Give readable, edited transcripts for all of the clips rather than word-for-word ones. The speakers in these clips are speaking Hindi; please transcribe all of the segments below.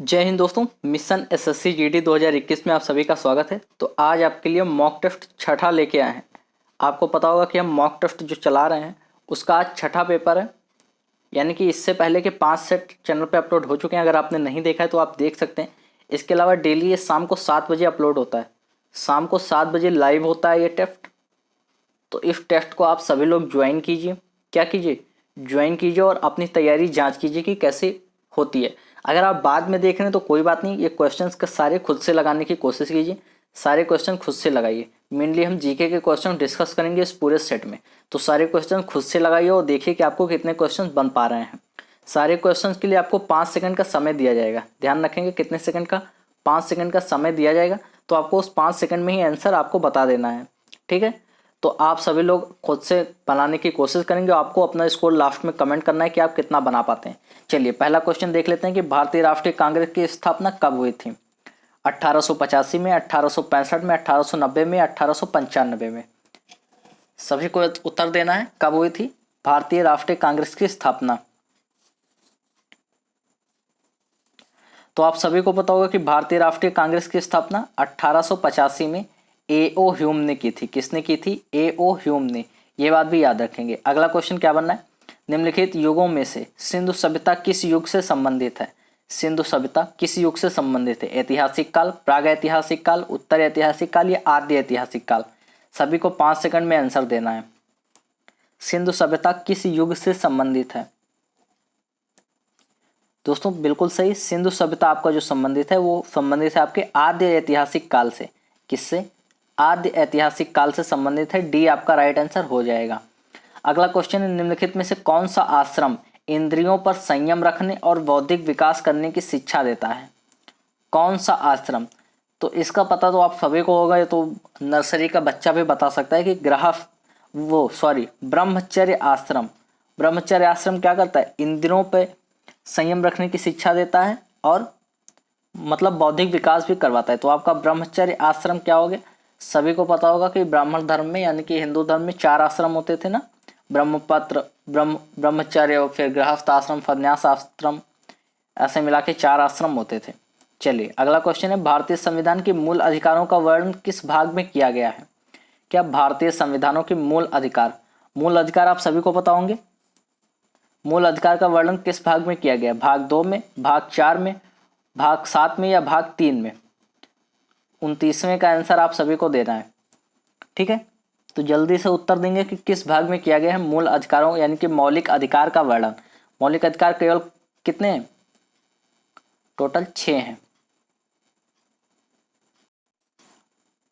जय हिंद दोस्तों। मिशन एसएससी जीडी 2021 में आप सभी का स्वागत है। तो आज आपके लिए मॉक टेस्ट छठा लेके आए हैं। आपको पता होगा कि हम मॉक टेस्ट जो चला रहे हैं उसका आज छठा पेपर है, यानी कि इससे पहले के 5 सेट चैनल पे अपलोड हो चुके हैं। अगर आपने नहीं देखा है तो आप देख सकते हैं। इसके अलावा डेली ये शाम को 7 बजे अपलोड होता है। शाम को 7 बजे लाइव होता है ये टेस्ट। तो इस टेस्ट को आप सभी लोग ज्वाइन कीजिए। क्या कीजिए? ज्वाइन कीजिए और अपनी तैयारी जांच कीजिए कि कैसे होती है। अगर आप बाद में देख रहे हैं तो कोई बात नहीं, ये क्वेश्चंस का सारे खुद से लगाने की कोशिश कीजिए। सारे क्वेश्चन खुद से लगाइए। मेनली हम जीके के क्वेश्चन डिस्कस करेंगे इस पूरे सेट में, तो सारे क्वेश्चन खुद से लगाइए और देखिए कि आपको कितने क्वेश्चन बन पा रहे हैं। सारे क्वेश्चंस के लिए आपको 5 सेकंड का समय दिया जाएगा। ध्यान रखेंगे कितने सेकंड का? 5 सेकंड का समय दिया जाएगा। तो आपको उस 5 सेकंड में ही आंसर आपको बता देना है। ठीक है, तो आप सभी लोग खुद से बनाने की कोशिश करेंगे। आपको अपना स्कोर लास्ट में कमेंट करना है कि आप कितना बना पाते हैं। चलिए पहला क्वेश्चन देख लेते हैं कि भारतीय राष्ट्रीय कांग्रेस की स्थापना कब हुई थी? 1885 में, 1865 में, 1890 में, 1895 में। सभी को उत्तर देना है कब हुई थी भारतीय राष्ट्रीय कांग्रेस की स्थापना। तो आप सभी को पता होगा कि भारतीय राष्ट्रीय कांग्रेस की स्थापना 1885 में ए.ओ. ह्यूम ने की थी। किसने की थी? ए.ओ. ह्यूम ने। ये बात भी याद रखेंगे। अगला क्वेश्चन क्या बनना है? निम्नलिखित युगों में से सिंधु सभ्यता किस युग से संबंधित है? सिंधु सभ्यता किस युग से संबंधित है? ऐतिहासिक काल, प्राग ऐतिहासिक काल, उत्तर ऐतिहासिक काल या आद्य ऐतिहासिक काल? सभी को 5 सेकंड में आंसर देना है। सिंधु सभ्यता किस युग से संबंधित है? दोस्तों बिल्कुल सही, सिंधु सभ्यता आपका जो संबंधित है वो संबंधित है आपके आद्य ऐतिहासिक काल से। किससे? आद्य ऐतिहासिक काल से संबंधित है। डी आपका राइट आंसर हो जाएगा। अगला क्वेश्चन है, निम्नलिखित में से कौन सा आश्रम इंद्रियों पर संयम रखने और बौद्धिक विकास करने की शिक्षा देता है? कौन सा आश्रम? तो इसका पता तो आप सभी को होगा, ये तो नर्सरी का बच्चा भी बता सकता है कि ब्रह्मचर्य आश्रम। ब्रह्मचर्य आश्रम क्या करता है? इंद्रियों पे संयम रखने की शिक्षा देता है और मतलब बौद्धिक विकास भी करवाता है। तो आपका ब्रह्मचर्य आश्रम क्या हो गया? सभी को पता होगा कि ब्राह्मण धर्म में यानी कि हिंदू धर्म में 4 आश्रम होते थे ना, ब्रह्मपत्र, ब्रह्मचर्य और फिर गृहस्थ आश्रम, संन्यास आश्रम, ऐसे मिला के 4 आश्रम होते थे। चलिए अगला क्वेश्चन है, भारतीय संविधान के मूल अधिकारों का वर्णन किस भाग में किया गया है? क्या भारतीय संविधानों के मूल अधिकार आप सभी को पता होंगे। मूल अधिकार का वर्णन किस भाग में किया गया? भाग 2 में, भाग 4 में, भाग 7 में या भाग 3 में? 29वें का आंसर आप सभी को देना है। ठीक है, तो जल्दी से उत्तर देंगे कि किस भाग में किया गया है मूल अधिकारों यानी कि मौलिक अधिकार का वर्णन। मौलिक अधिकार केवल कितने हैं? टोटल 6 हैं।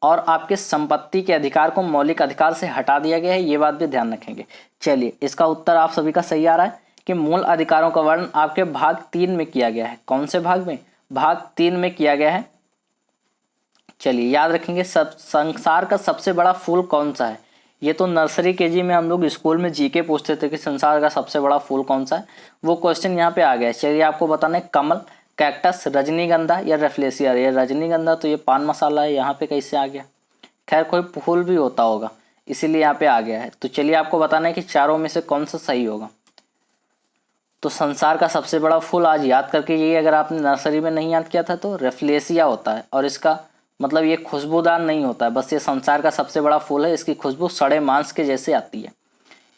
और आपके संपत्ति के अधिकार को मौलिक अधिकार से हटा दिया गया है, ये बात भी ध्यान रखेंगे। चलिए इसका उत्तर आप सभी का सही आ रहा है कि मूल अधिकारों का वर्णन आपके भाग 3 में किया गया है। कौन से भाग में? भाग 3 में किया गया है। चलिए याद रखेंगे, संसार का सबसे बड़ा फूल कौन सा है? ये तो नर्सरी केजी में हम लोग स्कूल में जीके पूछते थे कि संसार का सबसे बड़ा फूल कौन सा है। वो क्वेश्चन यहाँ पे आ गया है। चलिए आपको बताना है, कमल, कैक्टस, रजनीगंधा या रेफ्लेशिया। ये रजनीगंधा तो ये पान मसाला है, यहाँ पे कैसे आ गया? खैर कोई फूल भी होता होगा इसीलिए यहाँ पे आ गया है। तो चलिए आपको बताना है कि चारों में से कौन सा सही होगा। तो संसार का सबसे बड़ा फूल आज याद करके, ये अगर आपने नर्सरी में नहीं याद किया था तो रेफ्लेशिया होता है। और इसका मतलब ये खुशबूदार नहीं होता है, बस ये संसार का सबसे बड़ा फूल है। इसकी खुशबू सड़े मांस के जैसे आती है।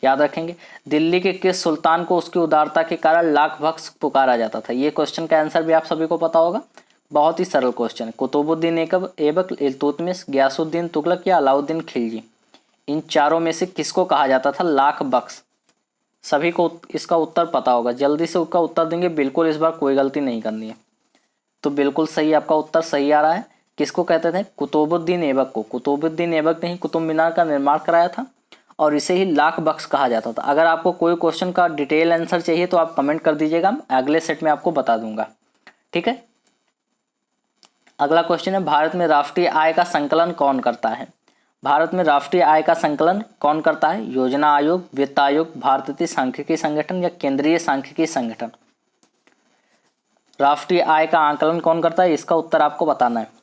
याद रखेंगे। दिल्ली के किस सुल्तान को उसकी उदारता के कारण लाख भक्त पुकारा जाता था? ये क्वेश्चन का आंसर भी आप सभी को पता होगा। बहुत ही सरल क्वेश्चन है। कुतुबुद्दीन ऐबक, इल्तुतमिश, गयासुद्दीन तुगलक या अलाउद्दीन खिलजी। इन चारों में से किसको कहा जाता था लाख बख्श? सभी को इसका उत्तर पता होगा। जल्दी से उसका उत्तर देंगे, बिल्कुल इस बार कोई गलती नहीं करनी है। तो बिल्कुल सही, आपका उत्तर सही आ रहा है। किसको कहते थे? कुतुबुद्दीन ऐबक को। कुतुबुद्दीन ऐबक ने ही कुतुब मीनार का निर्माण कराया था और इसे ही लाख बख्श कहा जाता था। अगर आपको कोई क्वेश्चन का डिटेल आंसर चाहिए तो आप कमेंट कर दीजिएगा, मैं अगले सेट में आपको बता दूंगा। ठीक है, अगला क्वेश्चन है, भारत में राष्ट्रीय आय का संकलन कौन करता है? भारत में राष्ट्रीय आय का संकलन कौन करता है? योजना आयोग, वित्त आयोग, भारतीय सांख्यिकी संगठन या केंद्रीय सांख्यिकी संगठन? राष्ट्रीय आय का आंकलन कौन करता है, इसका उत्तर आपको बताना है।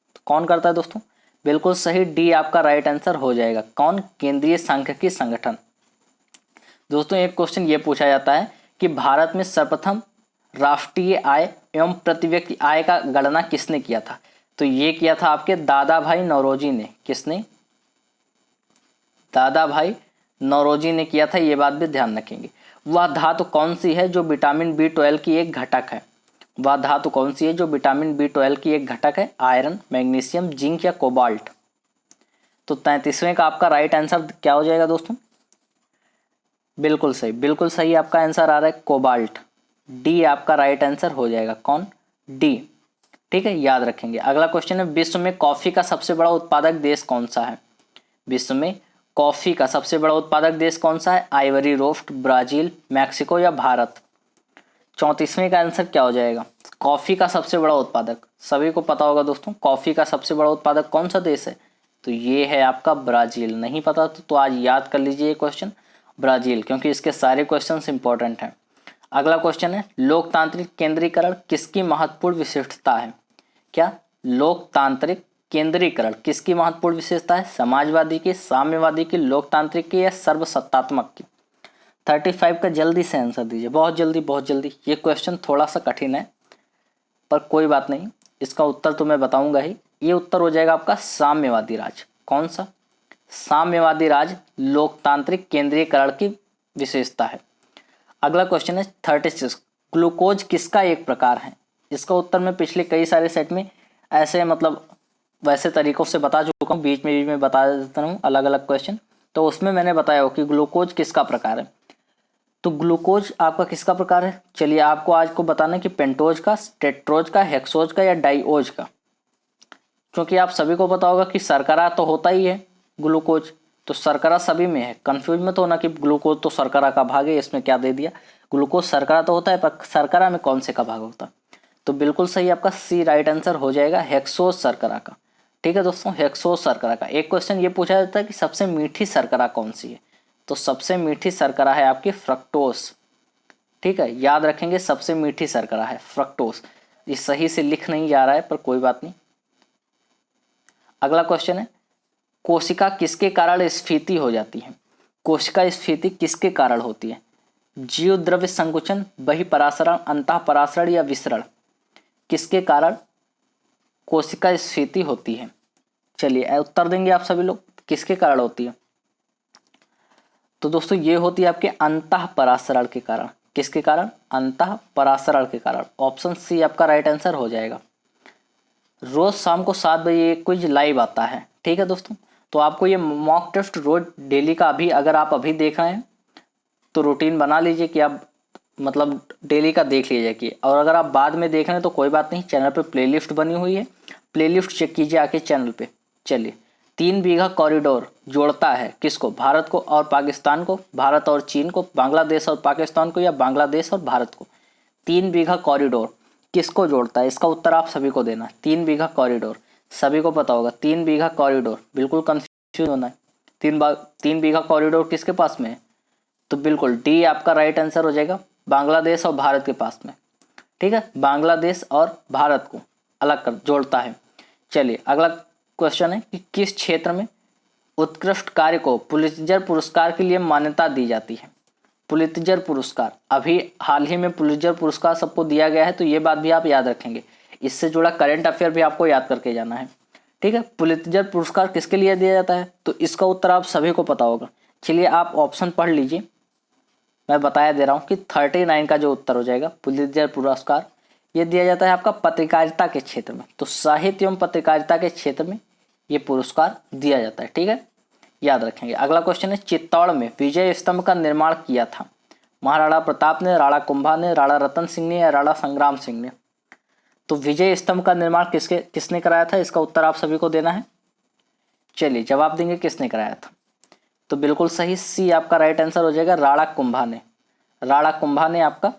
तो कौन करता है दोस्तों? बिल्कुल सही, डी आपका राइट आंसर हो जाएगा। कौन? केंद्रीय सांख्यिकी संगठन। दोस्तों एक क्वेश्चन ये पूछा जाता है कि भारत में सर्वप्रथम राष्ट्रीय आय एवं प्रति व्यक्ति आय का गणना किसने किया था? तो ये किया था आपके दादा भाई नौरोजी ने। किसने? दादा भाई नौरोजी ने किया था, ये बात भी ध्यान रखेंगे। वह धातु कौन सी है जो विटामिन B12 की एक घटक है? वह धातु कौन सी है जो विटामिन B12 की एक घटक है? आयरन, मैग्नीशियम, जिंक या कोबाल्ट? तो 33वें का आपका राइट आंसर क्या हो जाएगा दोस्तों? बिल्कुल सही, बिल्कुल सही आपका आंसर आ रहा है कोबाल्ट। डी आपका राइट आंसर हो जाएगा। कौन? डी। ठीक है, याद रखेंगे। अगला क्वेश्चन है, विश्व में कॉफी का सबसे बड़ा उत्पादक देश कौन सा है? विश्व में कॉफी का सबसे बड़ा उत्पादक देश कौन सा है? आइवरी कोस्ट, ब्राजील, मैक्सिको या भारत? 34वें का आंसर क्या हो जाएगा? कॉफी का सबसे बड़ा उत्पादक, सभी को पता होगा दोस्तों, कॉफी का सबसे बड़ा उत्पादक कौन सा देश है? तो ये है आपका ब्राजील। नहीं पता तो आज याद कर लीजिए ये क्वेश्चन, ब्राजील, क्योंकि इसके सारे क्वेश्चंस इंपॉर्टेंट हैं। अगला क्वेश्चन है, लोकतांत्रिक केंद्रीकरण किसकी महत्वपूर्ण विशिष्टता है? क्या? लोकतांत्रिक केंद्रीकरण किसकी महत्वपूर्ण विशेषता है? समाजवादी की, साम्यवादी की, लोकतांत्रिक की या सर्वसत्तात्मक की? 35 का जल्दी से आंसर दीजिए, बहुत जल्दी बहुत जल्दी। ये क्वेश्चन थोड़ा सा कठिन है पर कोई बात नहीं, इसका उत्तर तो मैं बताऊंगा ही। ये उत्तर हो जाएगा आपका साम्यवादी राज। कौन सा? साम्यवादी राज लोकतांत्रिक केंद्रीकरण की विशेषता है। अगला क्वेश्चन है 36, ग्लूकोज किसका एक प्रकार है? इसका उत्तर मैं पिछले कई सारे सेट में ऐसे वैसे तरीकों से बता चुका हूँ, बीच में बता देता हूँ अलग अलग क्वेश्चन। तो उसमें मैंने बताया हो कि ग्लूकोज किसका प्रकार है। तो ग्लूकोज आपका किसका प्रकार है? चलिए आपको आज को बताना है कि पेंटोज का, टेट्रोज का, हेक्सोज का या डाइओज का। क्योंकि आप सभी को पता होगा कि शर्करा तो होता ही है ग्लूकोज, तो शर्करा सभी में है। कंफ्यूज मत होना कि ग्लूकोज तो शर्करा का भाग है, इसमें क्या दे दिया। ग्लूकोज शर्करा तो होता है पर शर्करा में कौन से का भाग होता है? तो बिल्कुल सही आपका सी राइट आंसर हो जाएगा, हेक्सोज शर्करा का। ठीक है दोस्तों, हेक्सोज शर्करा का। एक क्वेश्चन ये पूछा जाता है कि सबसे मीठी शर्करा कौन सी है? तो सबसे मीठी शर्करा है आपकी फ्रक्टोज। ठीक है, याद रखेंगे, सबसे मीठी शर्करा है फ्रक्टोज। ये सही से लिख नहीं जा रहा है पर कोई बात नहीं। अगला क्वेश्चन है, कोशिका किसके कारण स्फीति हो जाती है? कोशिका स्फीति किसके कारण होती है? जीव द्रव्य संकुचन, बहिपरासरण, अंतःपरासरण या विसरण? किसके कारण कोशिका स्फीति होती है? चलिए उत्तर देंगे आप सभी लोग, किसके कारण होती है? तो दोस्तों ये होती है आपके अंतःपरासरण के कारण। किसके कारण? अंतःपरासरण के कारण। ऑप्शन सी आपका राइट आंसर हो जाएगा। रोज शाम को 7 बजे एक क्विज लाइव आता है। ठीक है दोस्तों, तो आपको ये मॉक टेस्ट रोज डेली का अगर आप अभी देख रहे हैं तो रूटीन बना लीजिए कि आप डेली का देख लीजिए कि, और अगर आप बाद में देख रहे हैं तो कोई बात नहीं, चैनल पे प्लेलिस्ट बनी हुई है, प्लेलिस्ट चेक कीजिए आके चैनल पे। चलिए, 3 बीघा कॉरिडोर जोड़ता है किसको? भारत को और पाकिस्तान को, भारत और चीन को, बांग्लादेश और पाकिस्तान को या बांग्लादेश और भारत को? 3 बीघा कॉरिडोर किसको जोड़ता है? इसका उत्तर आप सभी को देना। 3 बीघा कॉरिडोर सभी को पता होगा, 3 बीघा कॉरिडोर, बिल्कुल कंफ्यूज होना है। 3 बीघा कॉरिडोर किसके पास में है? तो बिल्कुल डी आपका राइट आंसर हो जाएगा, बांग्लादेश और भारत के पास में। ठीक है, बांग्लादेश और भारत को अलग कर जोड़ता है। चलिए अगला क्वेश्चन है कि किस क्षेत्र में उत्कृष्ट कार्य को पुलित्जर पुरस्कार के लिए मान्यता दी जाती है? पुलित्जर पुरस्कार, अभी हाल ही में पुलित्जर पुरस्कार सबको दिया गया है, तो ये बात भी आप याद रखेंगे। इससे जुड़ा करंट अफेयर भी आपको याद करके जाना है। ठीक है, पुलित्जर पुरस्कार किसके लिए दिया जाता है? तो इसका उत्तर आप सभी को पता होगा। चलिए आप ऑप्शन पढ़ लीजिए, मैं बताया दे रहा हूँ कि 39 का जो उत्तर हो जाएगा, पुलित्जर पुरस्कार ये दिया जाता है आपका पत्रकारिता के क्षेत्र में। तो साहित्य एवं पत्रकारिता के क्षेत्र में ये पुरस्कार दिया जाता है। ठीक है, याद रखेंगे। अगला क्वेश्चन है, चित्तौड़ में विजय स्तंभ का निर्माण किया था महाराणा प्रताप ने, राणा कुंभा ने, राणा रतन सिंह ने या राणा संग्राम सिंह ने? तो विजय स्तंभ का निर्माण किसने कराया था? इसका उत्तर आप सभी को देना है। चलिए जवाब देंगे किसने कराया था। तो बिल्कुल सही, सी आपका राइट आंसर हो जाएगा, राणा कुंभा ने। राणा कुंभा ने आपका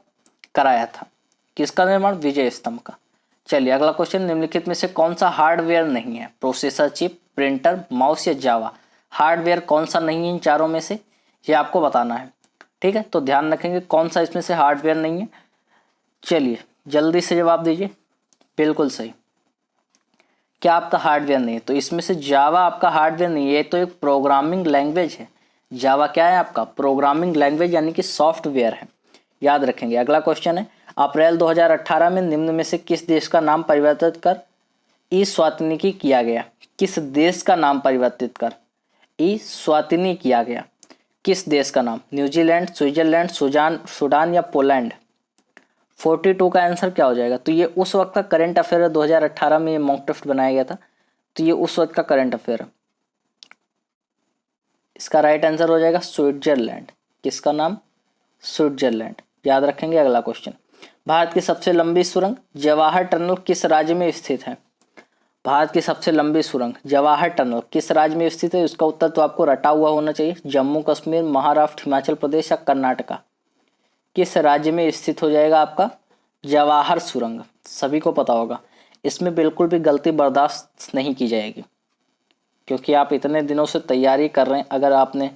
कराया था किसका निर्माण? विजय स्तंभ का। चलिए अगला क्वेश्चन, निम्नलिखित में से कौन सा हार्डवेयर नहीं है? प्रोसेसर चिप, प्रिंटर, माउस या जावा? हार्डवेयर कौन सा नहीं है इन चारों में से, ये आपको बताना है। ठीक है, तो ध्यान रखेंगे कौन सा इसमें से हार्डवेयर नहीं है। चलिए जल्दी से जवाब दीजिए। बिल्कुल सही, क्या आपका हार्डवेयर नहीं है? तो इसमें से जावा आपका हार्डवेयर नहीं है, ये तो एक प्रोग्रामिंग लैंग्वेज है। जावा क्या है? आपका प्रोग्रामिंग लैंग्वेज यानी कि सॉफ्टवेयर है, याद रखेंगे। अगला क्वेश्चन है, अप्रैल 2018 में निम्न में से किस देश का नाम परिवर्तित कर इस्वातिनी किया गया? किस देश का नाम परिवर्तित कर इस्वातिनी किया गया? किस देश का नाम? न्यूजीलैंड, स्विट्जरलैंड, सूडान या पोलैंड? 42 का आंसर क्या हो जाएगा? तो ये उस वक्त का करंट अफेयर है, 2018 में ये मॉक टेस्ट बनाया गया था, तो ये उस वक्त का करंट अफेयर है। इसका राइट आंसर हो जाएगा स्विट्जरलैंड। किसका नाम? स्विट्जरलैंड। याद रखेंगे। अगला क्वेश्चन, भारत की सबसे लंबी सुरंग जवाहर टनल किस राज्य में स्थित है? भारत की सबसे लंबी सुरंग जवाहर टनल किस राज्य में स्थित है? इसका उत्तर तो आपको रटा हुआ होना चाहिए। जम्मू कश्मीर, महाराष्ट्र, हिमाचल प्रदेश या कर्नाटका? किस राज्य में स्थित हो जाएगा आपका जवाहर सुरंग? सभी को पता होगा। इसमें बिल्कुल भी गलती बर्दाश्त नहीं की जाएगी, क्योंकि आप इतने दिनों से तैयारी कर रहे हैं। अगर आपने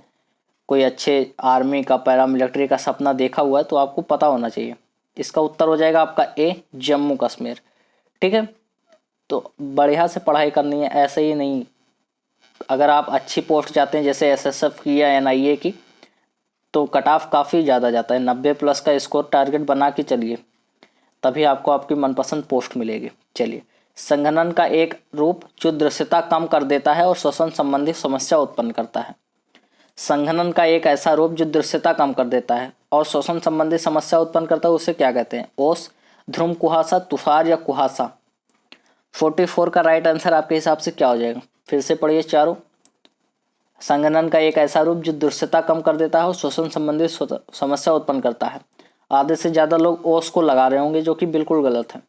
कोई अच्छे आर्मी का, पैरामिलिट्री का सपना देखा हुआ है तो आपको पता होना चाहिए। इसका उत्तर हो जाएगा आपका ए, जम्मू कश्मीर। ठीक है, तो बढ़िया से पढ़ाई करनी है, ऐसे ही नहीं। अगर आप अच्छी पोस्ट चाहते हैं जैसे एसएसएफ की या एनआईए की, तो कट ऑफ काफ़ी ज़्यादा जाता है। 90 प्लस का स्कोर टारगेट बना के चलिए, तभी आपको आपकी मनपसंद पोस्ट मिलेगी। चलिए, संघनन का एक रूप जो दृश्यता कम कर देता है और श्वसन संबंधी समस्या उत्पन्न करता है। संघनन का एक ऐसा रूप जो दृश्यता कम कर देता है और श्वसन संबंधी समस्या उत्पन्न करता है, उसे क्या कहते हैं? ओस, ध्रुव कुहासा, तुषार या कुहासा? 44 का राइट आंसर आपके हिसाब से क्या हो जाएगा? फिर से पढ़िए चारों। संघनन का एक ऐसा रूप जो दृश्यता कम कर देता है और श्वसन संबंधी समस्या उत्पन्न करता है। आधे से ज़्यादा लोग ओस को लगा रहे होंगे, जो कि बिल्कुल गलत है।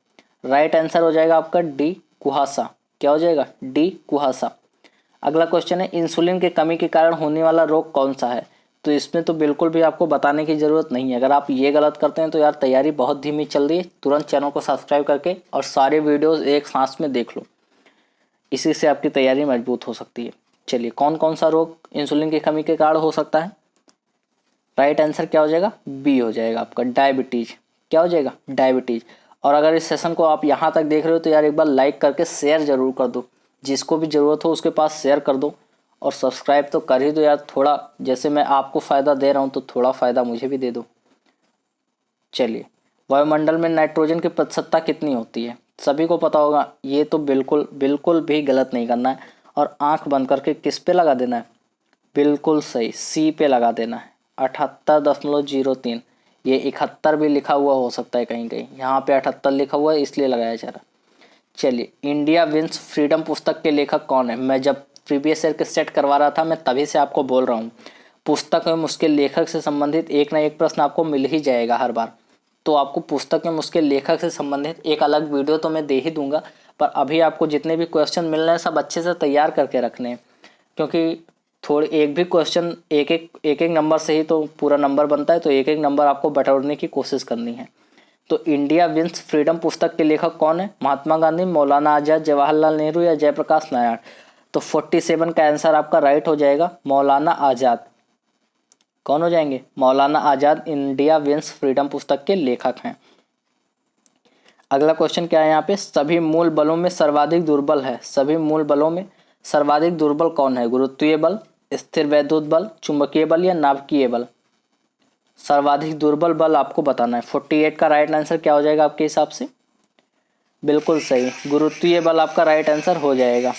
राइट आंसर हो जाएगा आपका डी, कुहासा। क्या हो जाएगा? डी, कुहासा। अगला क्वेश्चन है, इंसुलिन की कमी के कारण होने वाला रोग कौन सा है? तो इसमें तो बिल्कुल भी आपको बताने की ज़रूरत नहीं है। अगर आप ये गलत करते हैं तो यार तैयारी बहुत धीमी चल रही है। तुरंत चैनल को सब्सक्राइब करके और सारे वीडियोस एक सांस में देख लो, इसी से आपकी तैयारी मजबूत हो सकती है। चलिए, कौन कौन सा रोग इंसुलिन की कमी के कारण हो सकता है? राइट आंसर क्या हो जाएगा? बी हो जाएगा आपका, डायबिटीज। क्या हो जाएगा? डायबिटीज। और अगर इस सेशन को आप यहाँ तक देख रहे हो तो यार एक बार लाइक करके शेयर जरूर कर दो, जिसको भी ज़रूरत हो उसके पास शेयर कर दो, और सब्सक्राइब तो कर ही दो यार। थोड़ा जैसे मैं आपको फ़ायदा दे रहा हूँ तो थोड़ा फ़ायदा मुझे भी दे दो। चलिए, वायुमंडल में नाइट्रोजन की प्रतिशतता कितनी होती है? सभी को पता होगा। ये तो बिल्कुल बिल्कुल भी गलत नहीं करना है, और आंख बंद करके किस पे लगा देना है? बिल्कुल सही, सी पे लगा देना है। 78.03। ये 71 भी लिखा हुआ हो सकता है कहीं कहीं, यहाँ पे 78 लिखा हुआ है इसलिए लगाया जा रहा। चलिए, इंडिया विंस फ्रीडम पुस्तक के लेखक कौन है? मैं जब प्रीवियस ईयर के सेट करवा रहा था, मैं तभी से आपको बोल रहा हूँ, पुस्तक में मुश्किल लेखक से संबंधित एक ना एक प्रश्न आपको मिल ही जाएगा हर बार। तो आपको पुस्तक में मुश्किल लेखक से संबंधित एक अलग वीडियो तो मैं दे ही दूंगा, पर अभी आपको जितने भी क्वेश्चन मिल रहे हैं सब अच्छे से तैयार करके रखने हैं, क्योंकि थोड़ी एक भी क्वेश्चन एक एक नंबर से ही तो पूरा नंबर बनता है, तो एक एक नंबर आपको बटोरने की कोशिश करनी है। तो इंडिया विंस फ्रीडम पुस्तक के लेखक कौन है? महात्मा गांधी, मौलाना आज़ाद, जवाहरलाल नेहरू या जयप्रकाश नारायण? तो 47 का आंसर आपका राइट हो जाएगा, मौलाना आज़ाद। कौन हो जाएंगे? मौलाना आज़ाद इंडिया विंस फ्रीडम पुस्तक के लेखक हैं। अगला क्वेश्चन क्या है यहाँ पे? सभी मूल बलों में सर्वाधिक दुर्बल है। सभी मूल बलों में सर्वाधिक दुर्बल कौन है? गुरुत्वीय बल, स्थिर वैद्युत बल, चुंबकीय बल या नाभिकीय बल? सर्वाधिक दुर्बल बल आपको बताना है। 48 का राइट आंसर क्या हो जाएगा आपके हिसाब से? बिल्कुल सही, गुरुत्वीय बल आपका राइट आंसर हो जाएगा।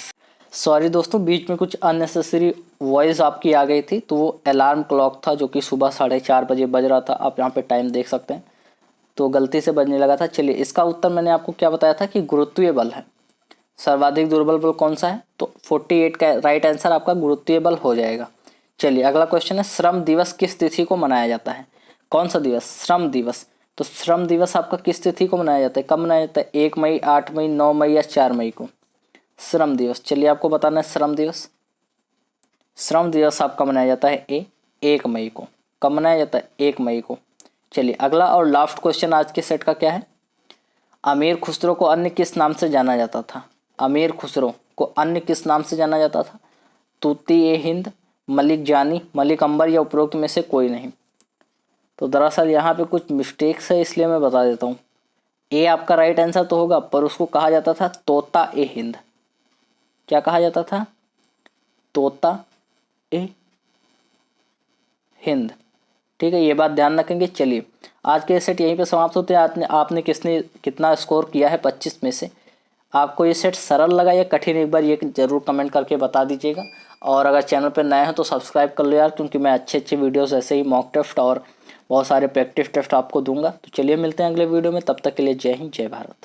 सॉरी दोस्तों, बीच में कुछ अननेसेसरी वॉइस आपकी आ गई थी, तो वो अलार्म क्लॉक था जो कि सुबह 4:30 बजे बज रहा था। आप यहाँ पे टाइम देख सकते हैं, तो गलती से बजने लगा था। चलिए, इसका उत्तर मैंने आपको क्या बताया था कि गुरुत्वीय बल है। सर्वाधिक दुर्बल बल कौन सा है? तो 48 का राइट आंसर आपका गुरुत्वीय बल हो जाएगा। चलिए, अगला क्वेश्चन है, श्रम दिवस किस तिथि को मनाया जाता है? कौन सा दिवस? श्रम दिवस। तो श्रम दिवस आपका किस तिथि को मनाया जाता है? कब मनाया जाता है? 1 मई, 8 मई, 9 मई या 4 मई को? श्रम दिवस। चलिए, आपको बताना है श्रम दिवस। श्रम दिवस आपका मनाया जाता है 1 मई को। कब मनाया जाता है? 1 मई को। चलिए, अगला और लास्ट क्वेश्चन आज के सेट का क्या है? अमीर खुसरो को अन्य किस नाम से जाना जाता था? अमीर खुसरो को अन्य किस नाम से जाना जाता था? तूती ए हिंद, मलिक जानी, मलिक अंबर या उपरोक्त में से कोई नहीं? तो दरअसल यहाँ पे कुछ मिस्टेक्स है, इसलिए मैं बता देता हूँ। ए आपका राइट आंसर तो होगा, पर उसको कहा जाता था तोता ए हिंद। क्या कहा जाता था? तोता ए हिंद। ठीक है, ये बात ध्यान रखेंगे। चलिए आज के सेट यहीं पे समाप्त होते हैं। आपने कितना स्कोर किया है 25 में से? आपको ये सेट सरल लगा या कठिन, एक बार ये ज़रूर कमेंट करके बता दीजिएगा। और अगर चैनल पर नए हैं तो सब्सक्राइब कर लो यार, क्योंकि मैं अच्छे वीडियोस ऐसे ही मॉक टेस्ट और बहुत सारे प्रैक्टिस टेस्ट आपको दूंगा। तो चलिए मिलते हैं अगले वीडियो में, तब तक के लिए जय हिंद जय भारत।